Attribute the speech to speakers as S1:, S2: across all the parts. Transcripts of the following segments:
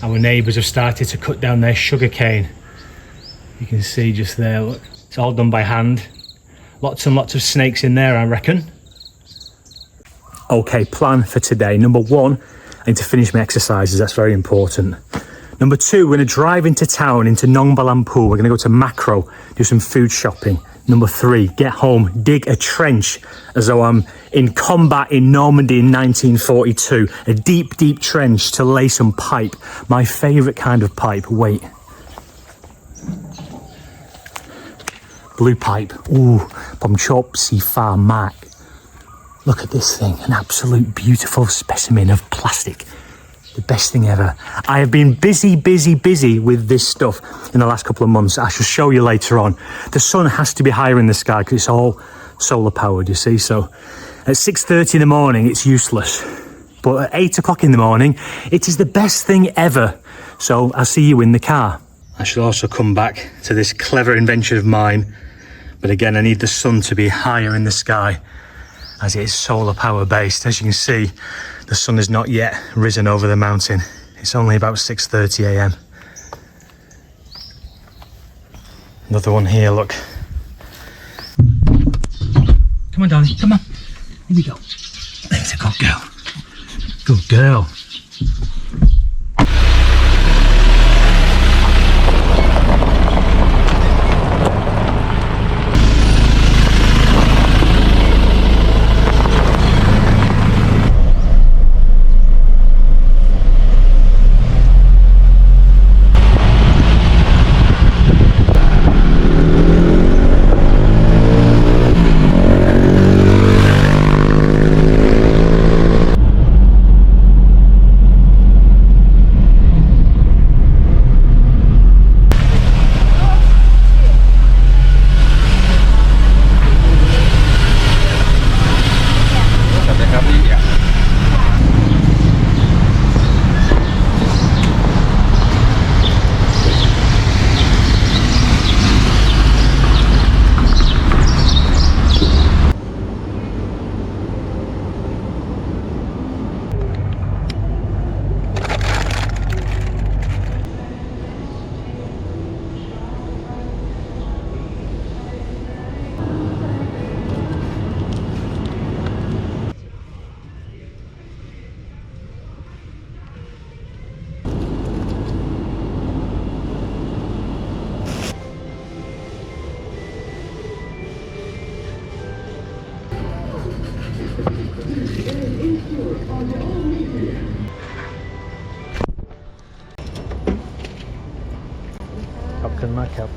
S1: Our neighbours have started to cut down their sugar cane. You can see just there, look. It's all done by hand. Lots and lots of snakes in there, I reckon. Okay, plan for today. Number one, I need to finish my exercises. That's very important. Number two, we're going to drive into town, into Nong Balampu. We're going to go to Macro, do some food shopping. Number three, get home, dig a trench as though I'm in combat in Normandy in 1942. A deep, deep trench to lay some pipe. My favourite kind of pipe. Wait. Blue pipe. Ooh, Pomchop Si Fa Mac. Look at this thing, an absolute beautiful specimen of plastic. The best thing ever. I have been busy with this stuff in the last couple of months. I shall show you later on. The sun has to be higher in the sky because it's all solar powered, you see. So at 6:30 in the morning, it's useless. But at 8 o'clock in the morning, it is the best thing ever. So I'll see you in the car. I shall also come back to this clever invention of mine. But again, I need the sun to be higher in the sky, as it is solar power based. As you can see, the sun has not yet risen over the mountain. It's only about 6:30 a.m. Another one here, look. Come on, darling, come on. Here we go. There's a good girl. Good girl. Captain Macap.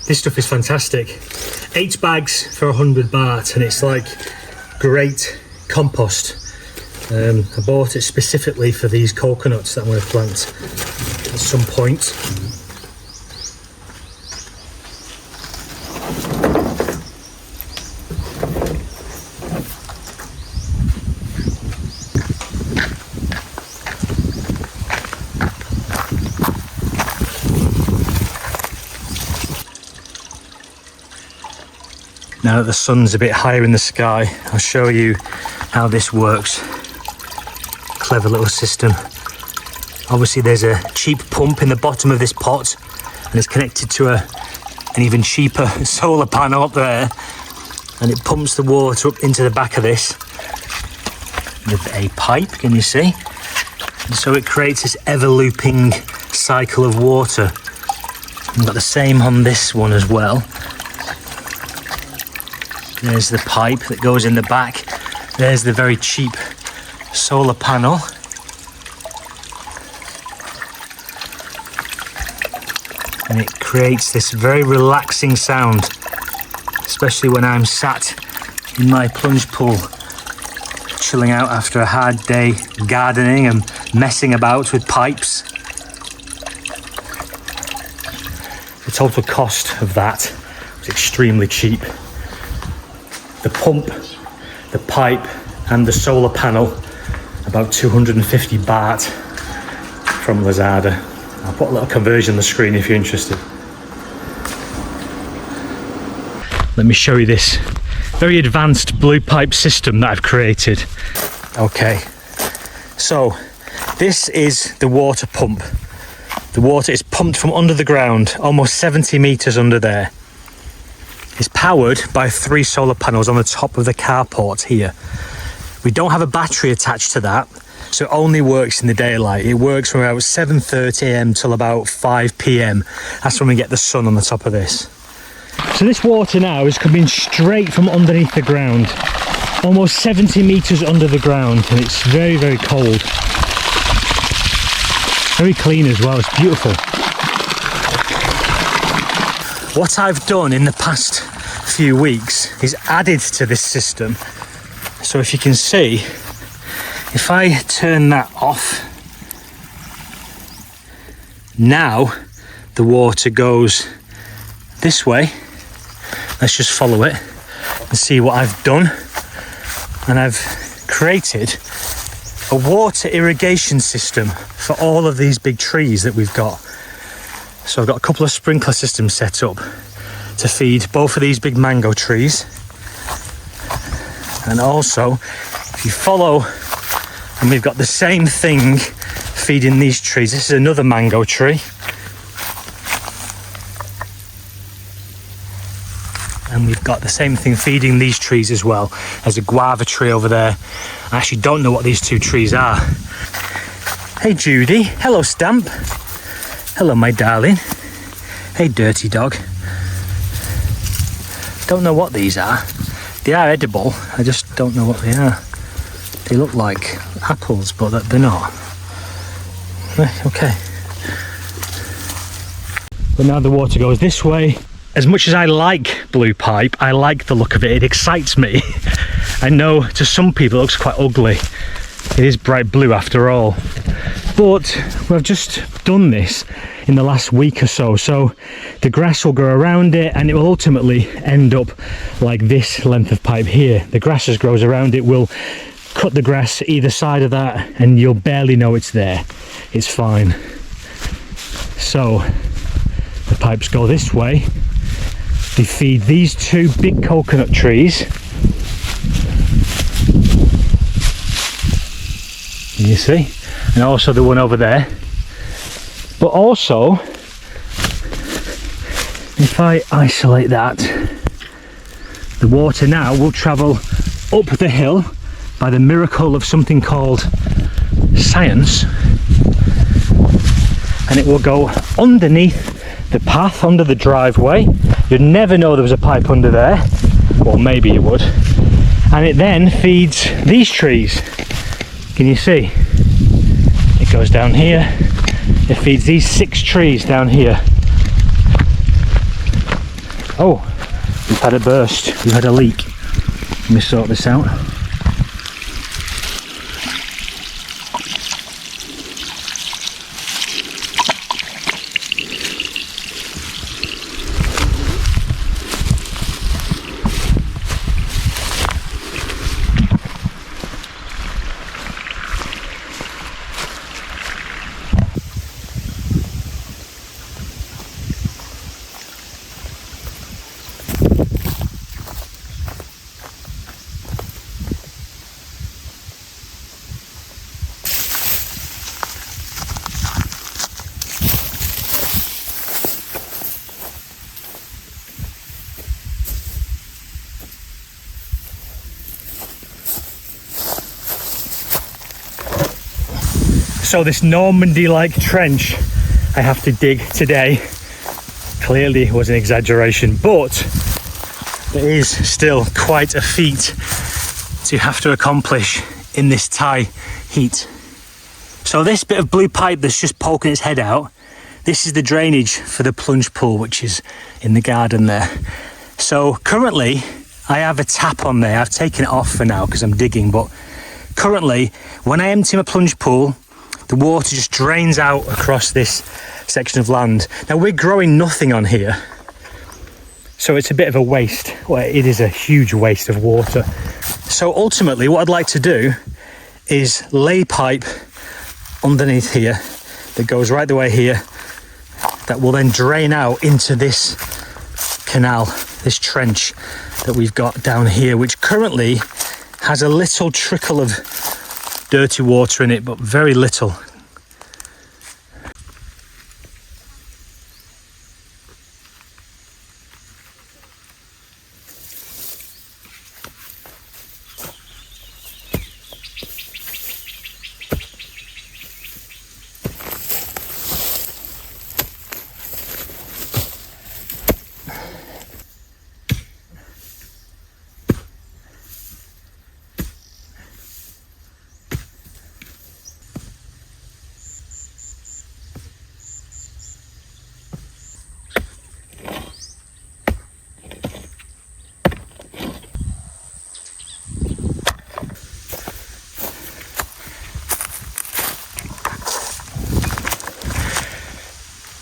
S1: This stuff is fantastic. 8 bags for 100 baht, and it's like great compost. I bought it specifically for these coconuts that I'm going to plant at some point. Now that the sun's a bit higher in the sky, I'll show you how this works. Clever little system. Obviously there's a cheap pump in the bottom of this pot, and it's connected to an even cheaper solar panel up there, and it pumps the water up into the back of this with a pipe, can you see? And so it creates this ever-looping cycle of water. I've got the same on this one as well. There's the pipe that goes in the back. There's the very cheap solar panel. And it creates this very relaxing sound, especially when I'm sat in my plunge pool chilling out after a hard day gardening and messing about with pipes. The total cost of that was extremely cheap. The pump, the pipe and the solar panel, about 250 baht from Lazada. I'll put a little conversion on the screen if you're interested. Let me show you this very advanced blue pipe system that I've created. Okay, so this is the water pump. The water is pumped from under the ground, almost 70 meters under there. It's powered by 3 solar panels on the top of the carport here. We don't have a battery attached to that, so it only works in the daylight. It works from about 7:30 a.m. till about 5 p.m. That's when we get the sun on the top of this. So this water now is coming straight from underneath the ground, almost 70 meters under the ground, and it's very, very cold. Very clean as well, it's beautiful. What I've done in the past few weeks is added to this system. So if you can see, if I turn that off, now the water goes this way. Let's just follow it and see what I've done. And I've created a water irrigation system for all of these big trees that we've got. So I've got a couple of sprinkler systems set up to feed both of these big mango trees. And also, if you follow, and we've got the same thing feeding these trees. This is another mango tree. And we've got the same thing feeding these trees as well. There's a guava tree over there. I actually don't know what these 2 trees are. Hey Judy, hello Stamp. Hello my darling. Hey dirty dog. Don't know what these are. They are edible, I just don't know what they are. They look like apples, but they're not. Okay. But now the water goes this way. As much as I like blue pipe, I like the look of it. It excites me. I know to some people it looks quite ugly. It is bright blue after all. But we've just done this in the last week or so. So the grass will grow around it and it will ultimately end up like this length of pipe here. The grass just grows around it. We'll cut the grass either side of that and you'll barely know it's there. It's fine. So the pipes go this way. They feed these 2 big coconut trees. Can you see? And also the one over there. But also, if I isolate that, the water now will travel up the hill by the miracle of something called science. And it will go underneath the path, under the driveway. You'd never know there was a pipe under there. Well, maybe you would. And it then feeds these trees. Can you see? It goes down here. It feeds these 6 trees down here. Oh, we've had a burst. We've had a leak. Let me sort this out. So this Normandy-like trench I have to dig today clearly was an exaggeration, but it is still quite a feat to have to accomplish in this Thai heat. So this bit of blue pipe that's just poking its head out, this is the drainage for the plunge pool, which is in the garden there. So currently I have a tap on there. I've taken it off for now because I'm digging, but currently, when I empty my plunge pool, the water just drains out across this section of land. Now we're growing nothing on here, so it's a bit of a waste. Well, it is a huge waste of water. So ultimately what I'd like to do is lay pipe underneath here that goes right the way here, that will then drain out into this canal, this trench that we've got down here, which currently has a little trickle of dirty water in it, but very little.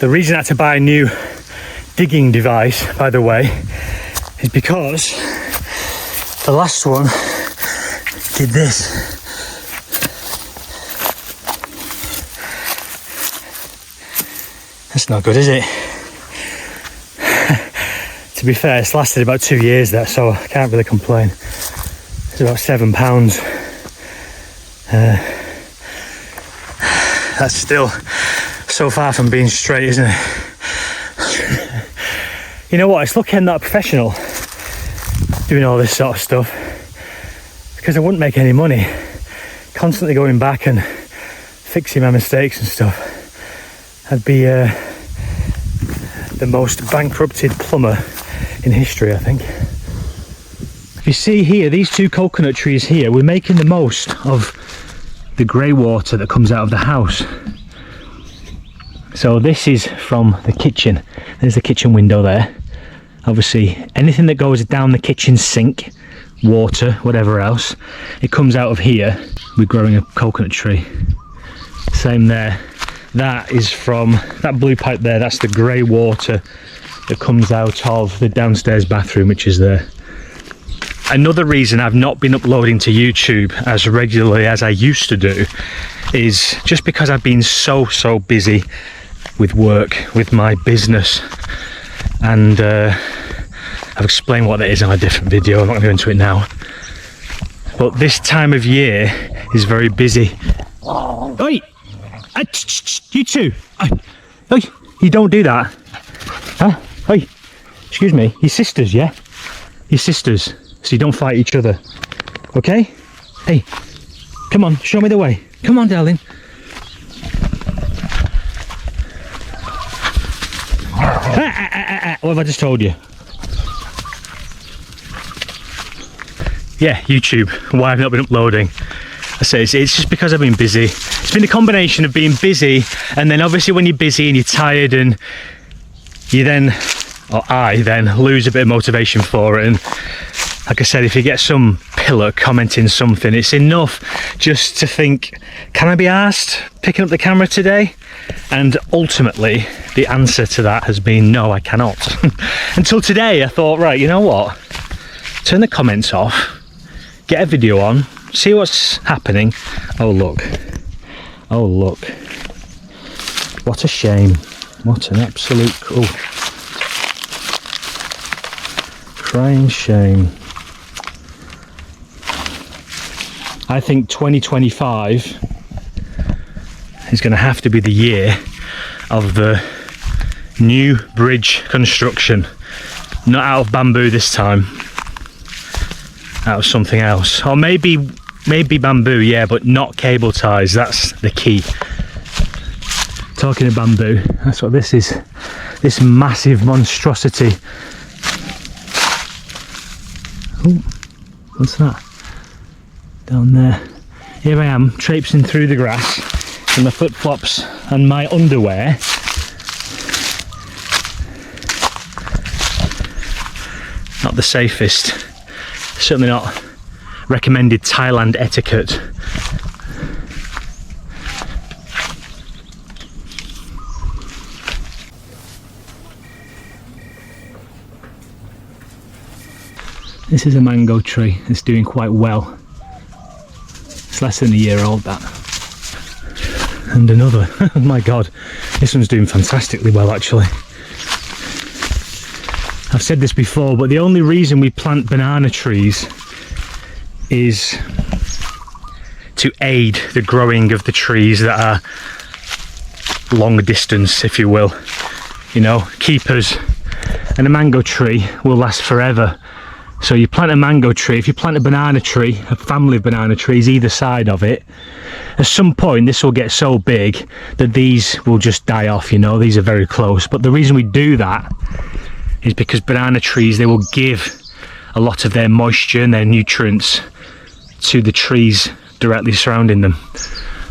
S1: The reason I had to buy a new digging device, by the way, is because the last one did this. That's not good, is it? To be fair, it's lasted about 2 years, that, so I can't really complain. It's about £7. That's still so far from being straight, isn't it? You know what, it's lucky I'm not a professional doing all this sort of stuff, because I wouldn't make any money constantly going back and fixing my mistakes and stuff. I'd be the most bankrupted plumber in history, I think. You see here, these 2 coconut trees here, we're making the most of the grey water that comes out of the house. So this is from the kitchen. There's the kitchen window there. Obviously, anything that goes down the kitchen sink, water, whatever else, it comes out of here. We're growing a coconut tree. Same there. That is from that blue pipe there. That's the grey water that comes out of the downstairs bathroom, which is there. Another reason I've not been uploading to YouTube as regularly as I used to do is just because I've been so busy with work, with my business, and I've explained what that is in a different video. I'm not going to go into it now, but this time of year is very busy. Oi! You two! Oi! You don't do that! Huh? Oi! Excuse me, your sisters, yeah? Your sisters, so you don't fight each other, okay? Hey, come on, show me the way. Come on, darling. What have I just told you? Yeah, YouTube, why I've not been uploading. I say it's just because I've been busy. It's been a combination of being busy, and then obviously when you're busy and you're tired, and you then, or I then, lose a bit of motivation for it. And like I said, if you get some pillar commenting something, it's enough just to think, can I be arsed picking up the camera today? And ultimately the answer to that has been no, I cannot. Until today I thought, right, you know what, turn the comments off, get a video on, see what's happening. Oh look, what a shame, what an absolute crying shame. I think 2025 is going to have to be the year of the new bridge construction. Not out of bamboo this time, out of something else. Or maybe bamboo, yeah, but not cable ties. That's the key. Talking of bamboo, that's what this is. This massive monstrosity. Oh, what's that? Down there. Here I am, traipsing through the grass in my flip-flops and my underwear. Not the safest. Certainly not recommended Thailand etiquette This is a mango tree. It's doing quite well. It's less than a year old, that. And another. Oh my god, this one's doing fantastically well actually. I've said this before, but the only reason we plant banana trees is to aid the growing of the trees that are long distance, if you will. You know, keepers. And a mango tree will last forever. So you plant a mango tree, if you plant a banana tree, a family of banana trees either side of it, at some point this will get so big that these will just die off, you know, these are very close. But the reason we do that is because banana trees, they will give a lot of their moisture and their nutrients to the trees directly surrounding them.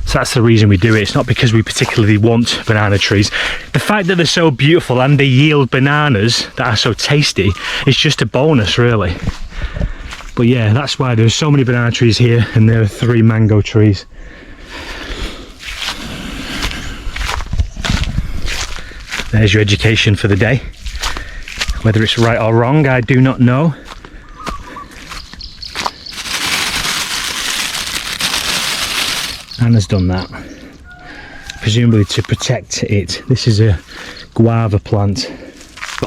S1: So that's the reason we do it. It's not because we particularly want banana trees. The fact that they're so beautiful and they yield bananas that are so tasty is just a bonus, really. But yeah, that's why there's so many banana trees here, and there are 3 mango trees. There's your education for the day. Whether it's right or wrong, I do not know. Anna's done that, presumably to protect it. This is a guava plant.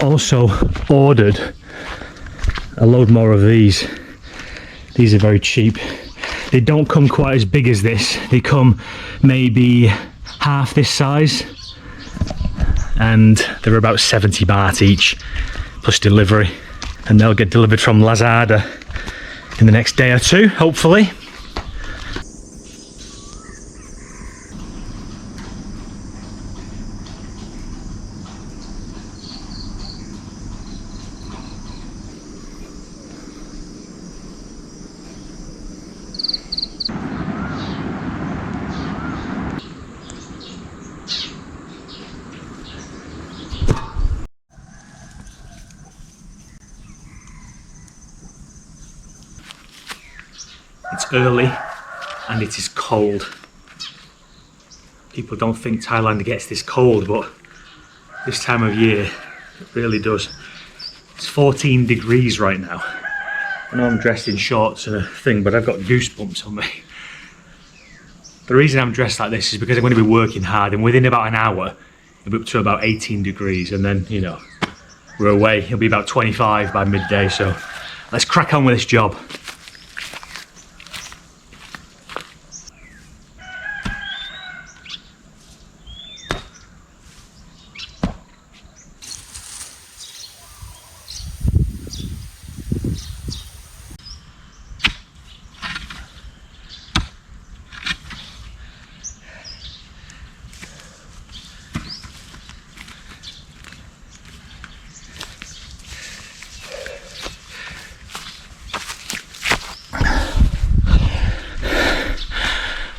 S1: Also ordered a load more of these. These are very cheap. They don't come quite as big as this. They come maybe half this size, and they're about 70 baht each, plus delivery. And they'll get delivered from Lazada in the next day or two, hopefully. It's early and it is cold. People don't think Thailand gets this cold, but this time of year it really does. It's 14 degrees right now. I know I'm dressed in shorts and a thing, but I've got goosebumps on me. The reason I'm dressed like this is because I'm going to be working hard, and within about an hour it'll be up to about 18 degrees, and then, you know, we're away. It'll be about 25 by midday, so let's crack on with this job.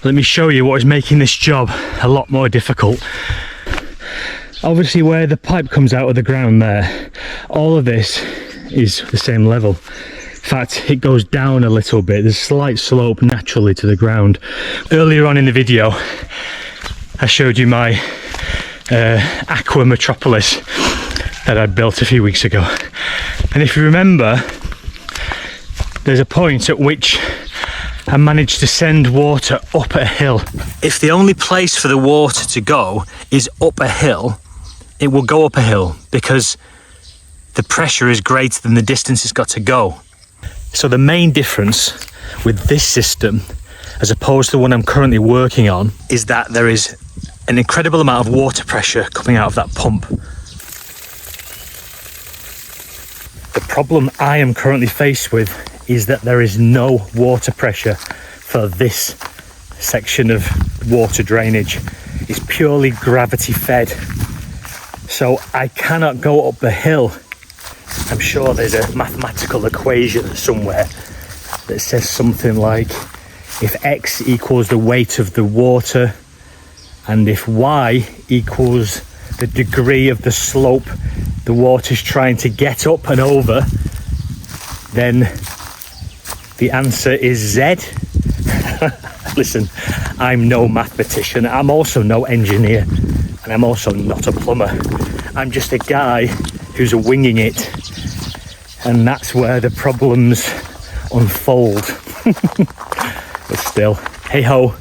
S1: Let me show you what is making this job a lot more difficult. Obviously where the pipe comes out of the ground there, all of this is the same level. In fact, it goes down a little bit. There's a slight slope naturally to the ground. Earlier on in the video, I showed you my aqua metropolis that I built a few weeks ago. And if you remember, there's a point at which I managed to send water up a hill. If the only place for the water to go is up a hill, it will go up a hill because the pressure is greater than the distance it's got to go. So the main difference with this system, as opposed to the one I'm currently working on, is that there is an incredible amount of water pressure coming out of that pump. The problem I am currently faced with is that there is no water pressure for this section of water drainage. It's purely gravity fed. So I cannot go up the hill. I'm sure there's a mathematical equation somewhere that says something like if X equals the weight of the water and if Y equals the degree of the slope the water's trying to get up and over, then the answer is Z. Listen, I'm no mathematician, I'm also no engineer, and I'm also not a plumber. I'm just a guy who's winging it and that's where the problems unfold. But still, hey ho,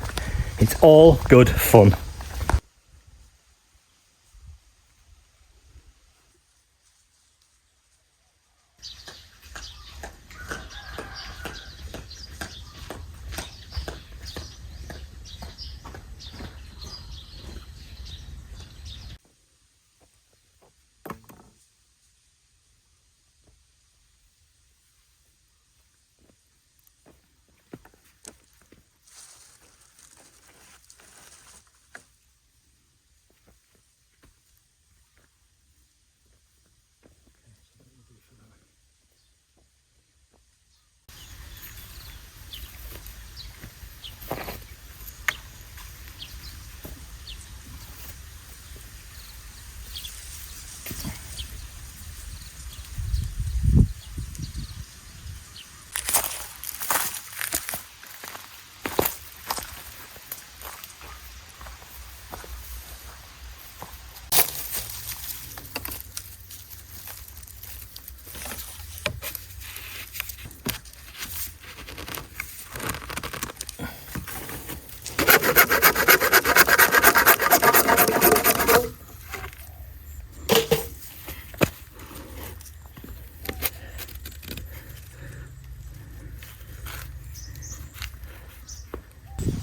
S1: it's all good fun.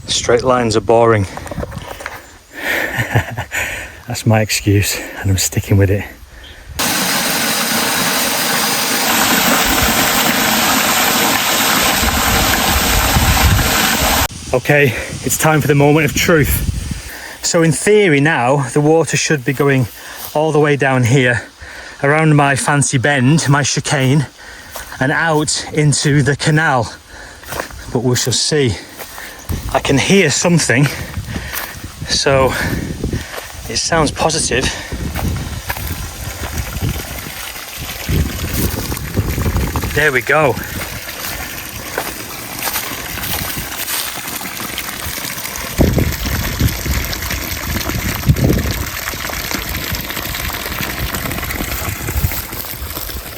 S1: Straight lines are boring. That's my excuse, and I'm sticking with it. Okay, it's time for the moment of truth. So in theory now, the water should be going all the way down here, around my fancy bend, my chicane, and out into the canal. But we shall see. I can hear something, so it sounds positive. There we go.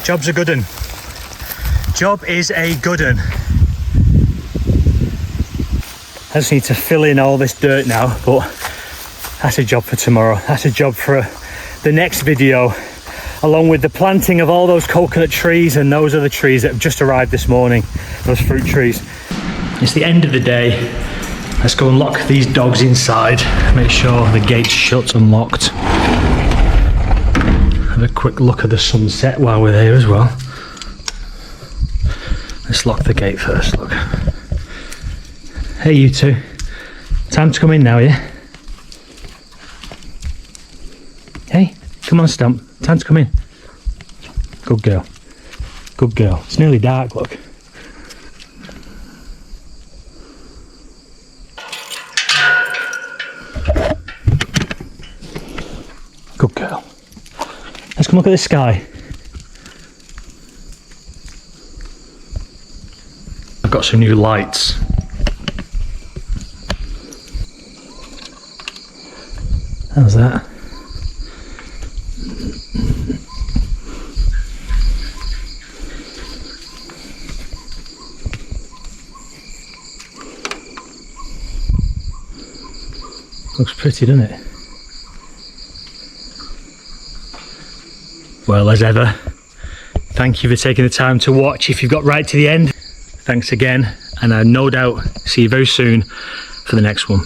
S1: Job's a good un. Job is a good un. I just need to fill in all this dirt now, but that's a job for tomorrow. That's a job for the next video, along with the planting of all those coconut trees and those other trees that have just arrived this morning, those fruit trees. It's the end of the day. Let's go and lock these dogs inside. Make sure the gate's shut and locked. Have a quick look at the sunset while we're there as well. Let's lock the gate first, look. Hey you two, time to come in now, yeah? Hey, come on Stump, time to come in. Good girl, good girl. It's nearly dark, look. Good girl. Let's come look at the sky. I've got some new lights. How's that? Looks pretty, doesn't it? Well, as ever, thank you for taking the time to watch. If you've got right to the end, thanks again, and I no doubt see you very soon for the next one.